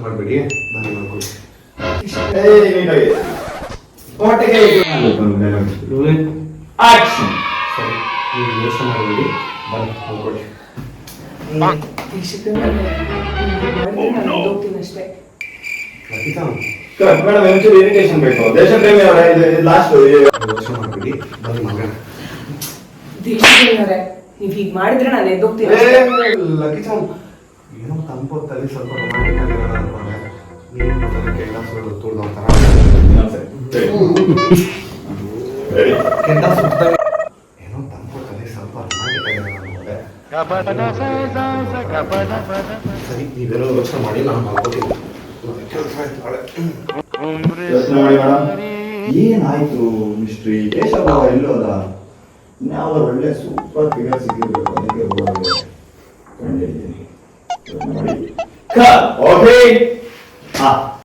ಮಾಡಬೇಡಿ, ನಾನು ಮಾಡ್ಕೊಳ್ಳಿ. ಆಕ್ಷನ್. ಸರಿ, ನೀವು ಯೋಚನೆ ಮಾಡಬೇಡಿ, ಬನ್ನಿ ಮಾಡ್ಕೊಳ್ಳಿ. ಅಷ್ಟೇ. ಮೇಡಮ್ ಒಂಚೂರು ಇರಿಟೇಷನ್ ಬೇಕು. ದೇಶಪ್ರೇಮಿ ಅವರೇ, ಇದು ಲಾಸ್ಟ್. ಯೋಚನೆ ಮಾಡಬೇಡಿ, ಬನ್ನಿ ಮಗ. ದೇಶಪ್ರೇಮಿಯವರೇ, ನೀವು ಹೀಗೆ ಮಾಡಿದ್ರೆ ನಾನು ಎದ್ದೋಗ್ತೀನಿ. ಲಕಿಚಾಮ್, ಏನೋ ತಂಪೊತ್ತಲ್ಲಿ ಸ್ವಲ್ಪ ರೊಮ್ಯಾಂಟಿಕ್ ಆಗಿರೋಣ ಅನ್ಕೊಂಡೆ. ನೀವು ಮೊದಲ ಕೈಲಾಸ ತುಳಿದೋಗ್ತಾರ ಏನೋ ತಂಪೊತ್ತಲ್ಲಿ ಸ್ವಲ್ಪ ರೊಮ್ಯಾಂಟಿಕ್ ಆಗಿರೋಣ ಅನ್ಕೊಂಡೆ. ಸರಿ, ನೀವೇನೋ ಯೋಚನೆ ಮಾಡಿ, ನಾನು ಮಾಡ್ಕೋತೀನಿ. ಕೆಲಸ ಆಯ್ತು ನಾಳೆ. ಯೋಚನೆ ಮಾಡಿ ಮೇಡಮ್. ಏನಾಯ್ತು ಮಿಸ್ಟ್ರಿ? ಕೇಶವ ಎಲ್ಲೋದ? ನಾವು ಒಳ್ಳೆ ಸೂಪರ್ ಫಿಗರ್ ಸಿಕ್ಕಿರ್ಬೇಕು, ಅದಕ್ಕೆ ಹೋಗಿ ಕಂಡಿದ್ದೀನಿ. ಓಕೆ.